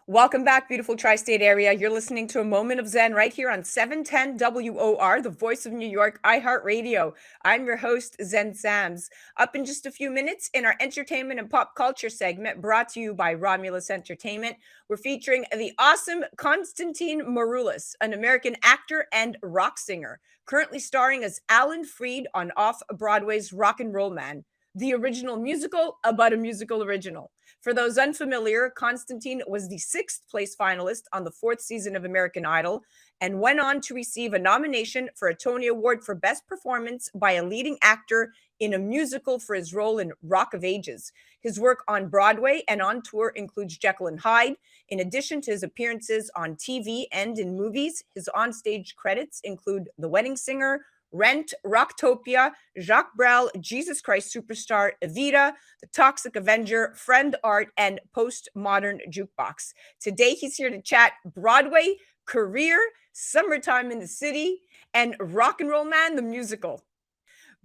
Welcome back, beautiful tri-state area. You're listening to a moment of Zen right here on 710 WOR, the voice of New York, iHeartRadio. I'm your host, Zen Sams. Up in just a few minutes in our entertainment and pop culture segment brought to you by Romulus Entertainment, we're featuring the awesome Constantine Maroulis, an American actor and rock singer, currently starring as Alan Freed on Off-Broadway's Rock and Roll Man, the original musical about a musical original. For those unfamiliar, Constantine was the sixth place finalist on the fourth season of American Idol and went on to receive a nomination for a Tony Award for Best Performance by a Leading Actor in a Musical for his role in Rock of Ages. His work on Broadway and on tour includes Jekyll and Hyde. In addition to his appearances on TV and in movies, his onstage credits include The Wedding Singer, Rent, Rocktopia, Jacques Brel, Jesus Christ Superstar, Evita, The Toxic Avenger, Friend Art, and Postmodern Jukebox. Today, he's here to chat Broadway, career, summertime in the city, and Rock and Roll Man, the musical.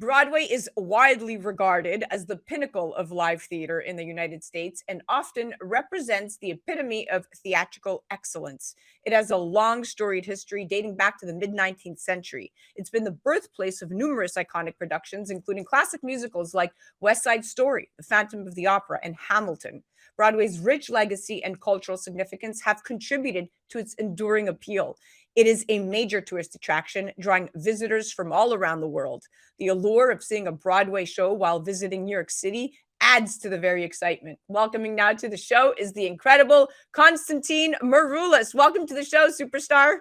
Broadway is widely regarded as the pinnacle of live theater in the United States and often represents the epitome of theatrical excellence. It has a long storied history dating back to the mid 19th century. It's been the birthplace of numerous iconic productions, including classic musicals like West Side Story, The Phantom of the Opera, and Hamilton. Broadway's rich legacy and cultural significance have contributed to its enduring appeal. It is a major tourist attraction, drawing visitors from all around the world. The allure of seeing a Broadway show while visiting New York City adds to the very excitement. Welcoming now to the show is the incredible Constantine Maroulis. Welcome to the show, superstar.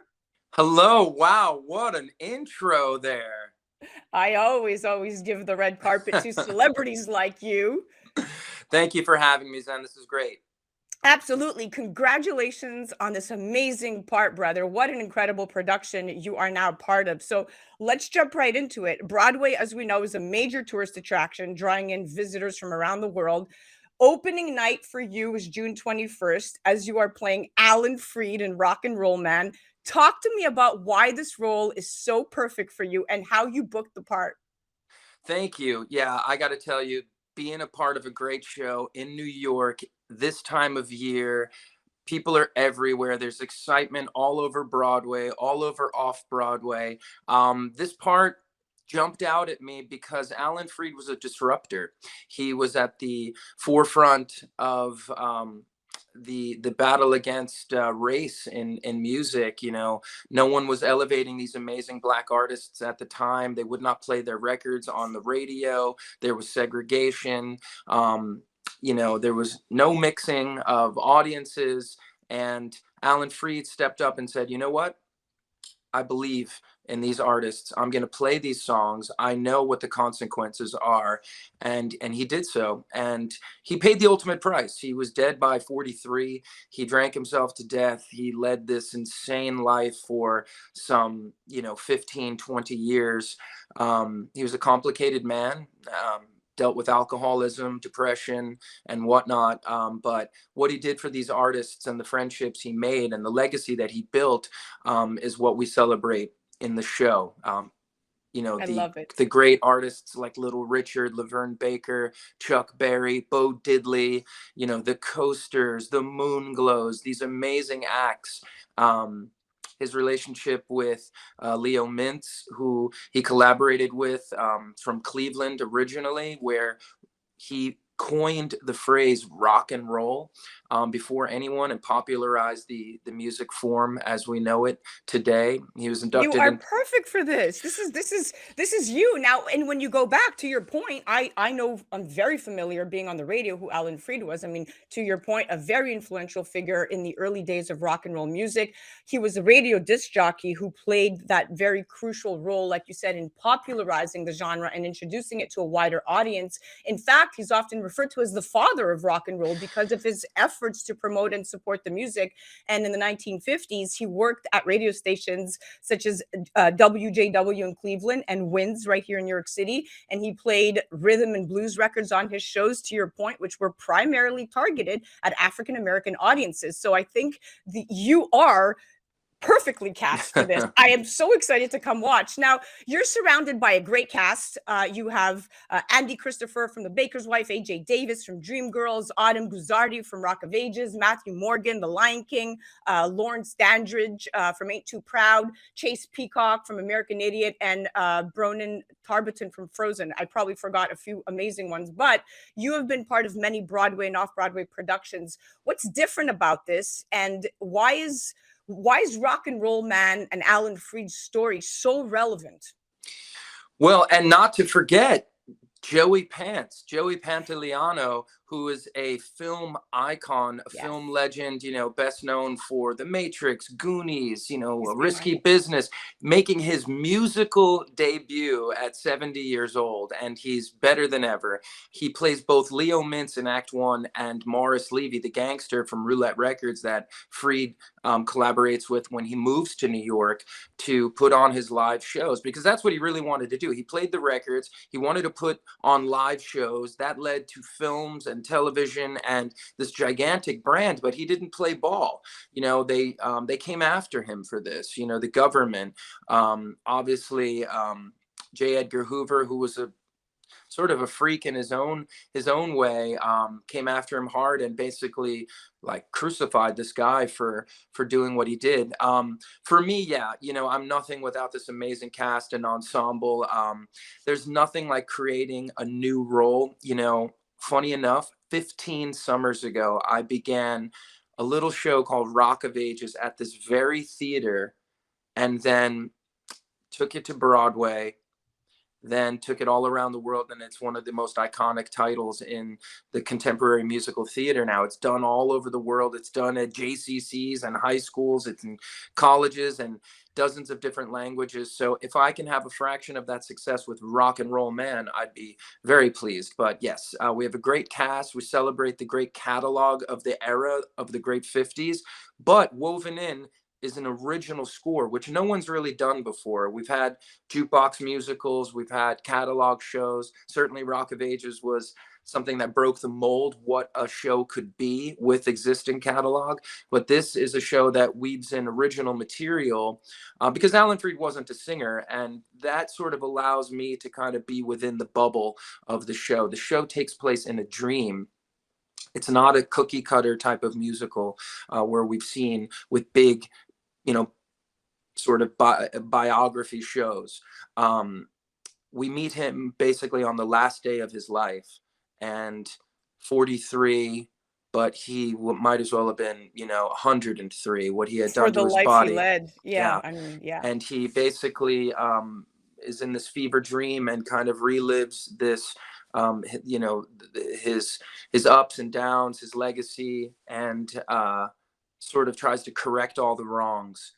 Hello. Wow, what an intro there. I always give the red carpet to celebrities like you. Thank you for having me, Zen. This is great. Absolutely. Congratulations on this amazing part, brother. What an incredible production you are now part of. So let's jump right into it. Broadway, as we know, is a major tourist attraction, drawing in visitors from around the world. Opening night for you is June 21st, as you are playing Alan Freed in Rock and Roll Man. Talk to me about why this role is so perfect for you and how you booked the part. Thank you. Yeah, I got to tell you, being a part of a great show in New York this time of year, people are everywhere. There's excitement all over Broadway, all over off-Broadway. This part jumped out at me because Alan Freed was a disruptor. He was at the forefront of the battle against race in music. You know, no one was elevating these amazing Black artists at the time. They would not play their records on the radio. There was segregation. You know, there was no mixing of audiences. And Alan Freed stepped up and said, you know what? I believe in these artists. I'm going to play these songs. I know what the consequences are. And he did so. And he paid the ultimate price. He was dead by 43. He drank himself to death. He led this insane life for some, 15, 20 years. He was a complicated man. Dealt with alcoholism, depression, and whatnot. But what he did for these artists and the friendships he made and the legacy that he built is what we celebrate in the show. The great artists like Little Richard, Laverne Baker, Chuck Berry, Bo Diddley, the Coasters, the Moonglows, these amazing acts. His relationship with Leo Mintz, who he collaborated with from Cleveland originally, where he coined the phrase rock and roll before anyone and popularized the music form as we know it today. He was inducted. You are perfect for this. This is you now. And when you go back to your point, I know I'm very familiar being on the radio who Alan Freed was. I mean, to your point, a very influential figure in the early days of rock and roll music. He was a radio disc jockey who played that very crucial role, like you said, in popularizing the genre and introducing it to a wider audience. In fact, he's often referred to as the father of rock and roll because of his efforts to promote and support the music. And in the 1950s, he worked at radio stations such as WJW in Cleveland and WINS right here in New York City. And he played rhythm and blues records on his shows, to your point, which were primarily targeted at African-American audiences. So I think you are perfectly cast for this. I am so excited to come watch. Now, you're surrounded by a great cast. You have Andy Christopher from The Baker's Wife, AJ Davis from Dreamgirls, Autumn Guzzardi from Rock of Ages, Matthew Morgan, The Lion King, Lawrence Dandridge from Ain't Too Proud, Chase Peacock from American Idiot, and Bronan Tarboton from Frozen. I probably forgot a few amazing ones, but you have been part of many Broadway and off-Broadway productions. What's different about this, and why is Rock and Roll Man and Alan Freed's story so relevant? Well, and not to forget Joey Pantoliano, who is a film icon, a Yes. film legend, best known for The Matrix, Goonies, He's Risky behind. Business, making his musical debut at 70 years old, and he's better than ever. He plays both Leo Mintz in Act One and Morris Levy, the gangster from Roulette Records that Freed collaborates with when he moves to New York to put on his live shows, because that's what he really wanted to do. He played the records. He wanted to put on live shows that led to films and television and this gigantic brand, but he didn't play ball. They came after him for this. The government, obviously, J. Edgar Hoover, who was a sort of a freak in his own way, came after him hard and basically like crucified this guy for doing what he did. For me, yeah, I'm nothing without this amazing cast and ensemble. There's nothing like creating a new role. Funny enough, 15 summers ago, I began a little show called Rock of Ages at this very theater, and then took it to Broadway, then took it all around the world, and it's one of the most iconic titles in the contemporary musical theater now. It's done all over the world. It's done at JCCs and high schools, it's in colleges and dozens of different languages. So if I can have a fraction of that success with Rock and Roll Man, I'd be very pleased. But yes, we have a great cast. We celebrate the great catalog of the era of the great 50s, but woven in is an original score, which no one's really done before. We've had jukebox musicals, we've had catalog shows. Certainly Rock of Ages was something that broke the mold what a show could be with existing catalog, but this is a show that weaves in original material, because Alan Freed wasn't a singer, and that sort of allows me to kind of be within the bubble of the show. The show takes place in a dream. It's not a cookie cutter type of musical, where we've seen with big, sort of biography shows. We meet him basically on the last day of his life, and 43, but he might as well have been, 103, what he had For done the to his life he body. led. Yeah, Yeah. I mean, yeah. And he basically is in this fever dream and kind of relives this, his ups and downs, his legacy, and sort of tries to correct all the wrongs.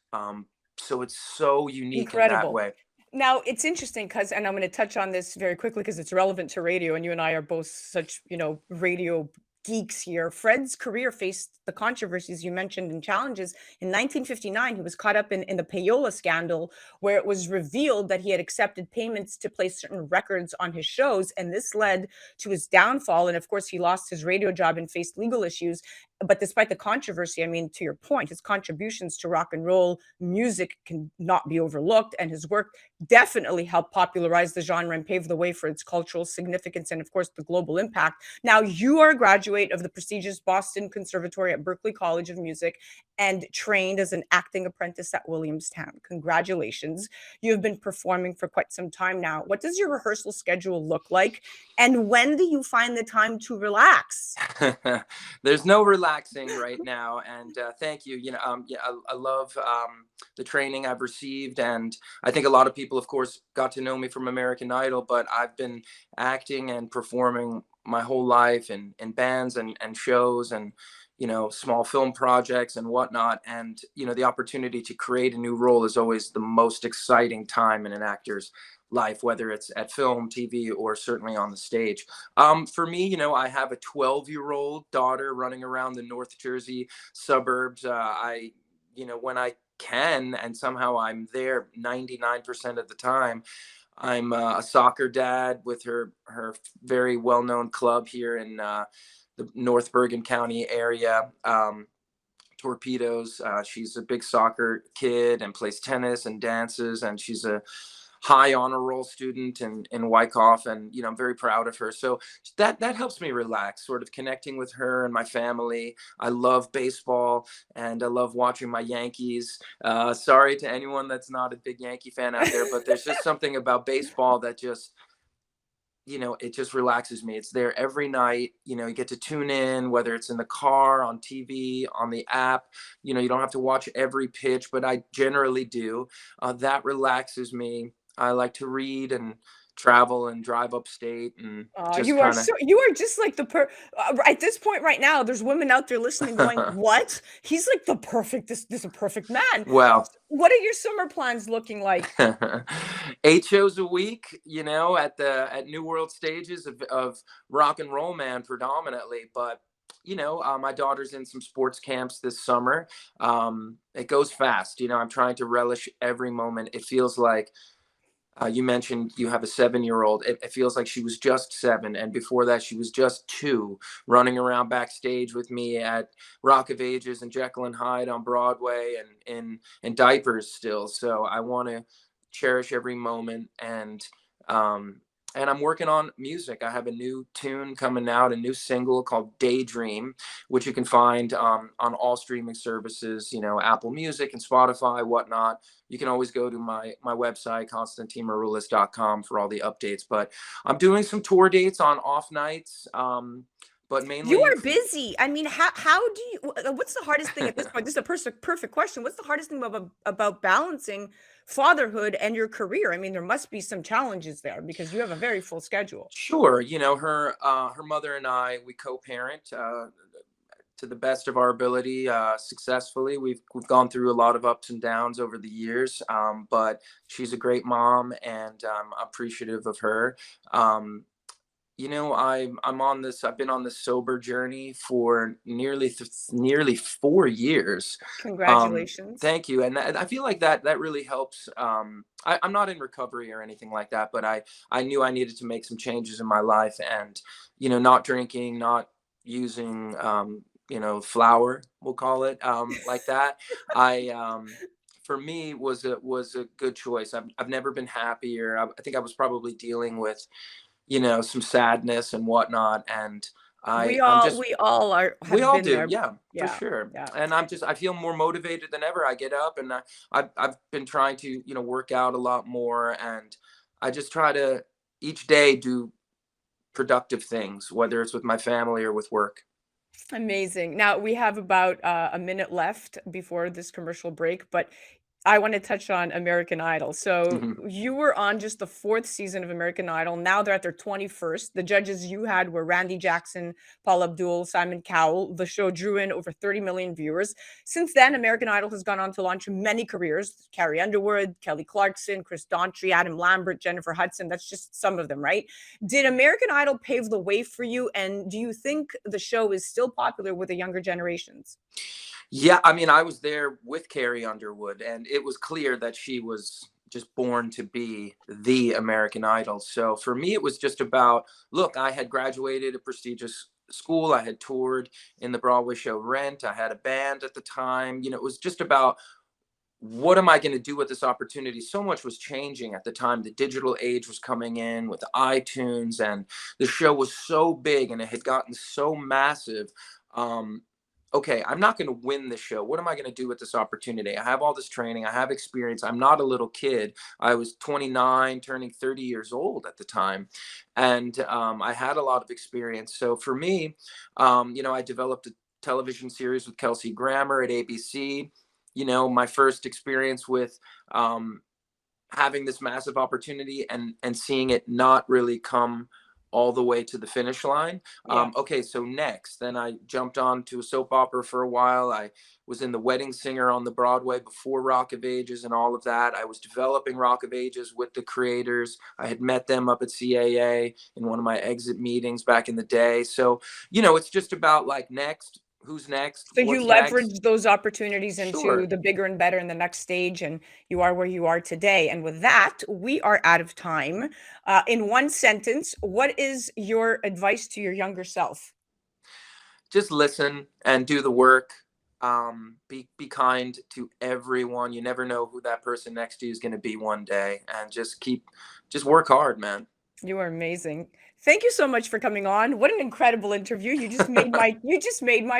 So it's so unique in that Incredible. way. Now, it's interesting because, and I'm going to touch on this very quickly because it's relevant to radio, and you and I are both such, radio geeks here. Fred's career faced the controversies you mentioned and challenges. In 1959, he was caught up in the payola scandal, where it was revealed that he had accepted payments to play certain records on his shows, and this led to his downfall. And of course, he lost his radio job and faced legal issues. But despite the controversy, I mean, to your point, his contributions to rock and roll music can not be overlooked, and his work definitely helped popularize the genre and pave the way for its cultural significance and, of course, the global impact. Now, you are a graduate of the prestigious Boston Conservatory at Berklee College of Music and trained as an acting apprentice at Williamstown. Congratulations. You have been performing for quite some time now. What does your rehearsal schedule look like? And when do you find the time to relax? There's no relaxing right now, and thank you. Yeah, I love the training I've received, and I think a lot of people, of course, got to know me from American Idol, but I've been acting and performing my whole life in bands and shows and small film projects and whatnot. And the opportunity to create a new role is always the most exciting time in an actor's life, whether it's at film, TV, or certainly on the stage. For me, I have a 12-year-old daughter running around the North Jersey suburbs. When I can, and somehow I'm there 99% of the time, I'm a soccer dad with her very well-known club here in the North Bergen County area. Torpedoes. She's a big soccer kid and plays tennis and dances, and she's a high honor roll student in Wyckoff, and I'm very proud of her. So that helps me relax, sort of connecting with her and my family. I love baseball, and I love watching my Yankees. Sorry to anyone that's not a big Yankee fan out there, but there's just something about baseball that just it just relaxes me. It's there every night. You get to tune in, whether it's in the car, on TV, on the app. You don't have to watch every pitch, but I generally do. That relaxes me. I like to read and travel and drive upstate and just You are kind so you are just like at this point right now, there's women out there listening going, of, "What? He's like the perfect this is a perfect man." well, What are your summer plans looking like? 8 shows a week, at New World stages of Rock and Roll Man predominantly. But my daughter's in some sports camps this summer. It goes fast. I'm trying to relish every moment. It feels like you mentioned you have a 7-year-old. It feels like she was just 7, and before that, she was just 2, running around backstage with me at Rock of Ages and Jekyll and Hyde on Broadway, and in diapers still. So I want to cherish every moment, and I'm working on music. I have a new tune coming out, a new single called Daydream, which you can find on all streaming services, Apple Music and Spotify, whatnot. You can always go to my website, constantinemouroulis.com, for all the updates. But I'm doing some tour dates on off nights, but You mainly. are busy. I mean, how do you what's the hardest thing at this point? This is a perfect question. What's the hardest thing about balancing fatherhood and your career? I mean, there must be some challenges there because you have a very full schedule. Sure, her mother and I, we co-parent to the best of our ability, successfully. We've gone through a lot of ups and downs over the years, but she's a great mom, and I'm appreciative of her. I'm on this. I've been on this sober journey for nearly 4 years. Congratulations. Thank you, and I feel like that really helps. I'm not in recovery or anything like that, but I knew I needed to make some changes in my life, and not drinking, not using flour, we'll call it, like that. I For me, was a good choice. I've never been happier. I think I was probably dealing with some sadness and whatnot. And I'm just, We all are we have all been do. there. Yeah, for Yeah. sure. Yeah. And I feel more motivated than ever. I get up, and I've been trying to, work out a lot more. And I just try to each day do productive things, whether it's with my family or with work. Amazing. Now we have about a minute left before this commercial break, but I want to touch on American Idol. So you were on just the fourth season of American Idol. Now they're at their 21st. The judges you had were Randy Jackson, Paul Abdul, Simon Cowell. The show drew in over 30 million viewers. Since then, American Idol has gone on to launch many careers. Carrie Underwood, Kelly Clarkson, Chris Daughtry, Adam Lambert, Jennifer Hudson. That's just some of them, right? Did American Idol pave the way for you? And do you think the show is still popular with the younger generations? Yeah, I mean, I was there with Carrie Underwood, and it was clear that she was just born to be the American Idol. So for me, it was just about, look, I had graduated a prestigious school. I had toured in the Broadway show Rent. I had a band at the time. It was just about, what am I going to do with this opportunity? So much was changing at the time. The digital age was coming in with iTunes, and the show was so big and it had gotten so massive. Um, okay, I'm not going to win the show. What am I going to do with this opportunity? I have all this training. I have experience. I'm not a little kid. I was 29, turning 30 years old at the time. And I had a lot of experience. So for me, I developed a television series with Kelsey Grammer at ABC. My first experience with having this massive opportunity, and seeing it not really come all the way to the finish line. Yeah. Okay, so next, then I jumped on to a soap opera for a while. I was in The Wedding Singer on the Broadway before Rock of Ages and all of that. I was developing Rock of Ages with the creators. I had met them up at CAA in one of my exit meetings back in the day. So, it's just about, like, next, who's next, So you what's next. leverage those opportunities into Sure. the bigger and better in the next stage, and you are where you are today. And with that, we are out of time. In one sentence, what is your advice to your younger self? Just listen and do the work. Be kind to everyone. You never know who that person next to you is going to be one day, and just work hard, man. You are amazing. Thank you so much for coming on. What an incredible interview. You just made my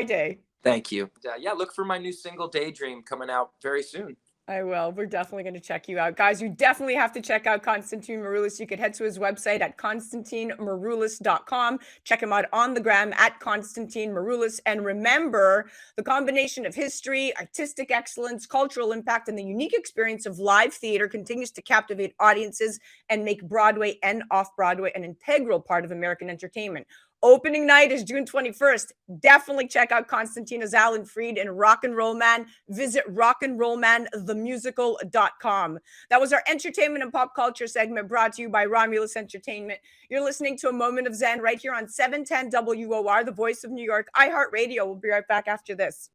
day. Thank you. Yeah, look for my new single Daydream coming out very soon. I will. We're definitely going to check you out. Guys, you definitely have to check out Constantine Maroulis. You could head to his website at constantinemaroulis.com. Check him out on the gram at Constantine Maroulis. And remember, the combination of history, artistic excellence, cultural impact, and the unique experience of live theater continues to captivate audiences and make Broadway and off-Broadway an integral part of American entertainment. Opening night is June 21st. Definitely check out Constantine as Alan Freed in Rock and Roll Man. Visit rockandrollmanthemusical.com. That was our entertainment and pop culture segment brought to you by Romulus Entertainment. You're listening to A Moment of Zen right here on 710 WOR, the voice of New York, iHeartRadio. We'll be right back after this.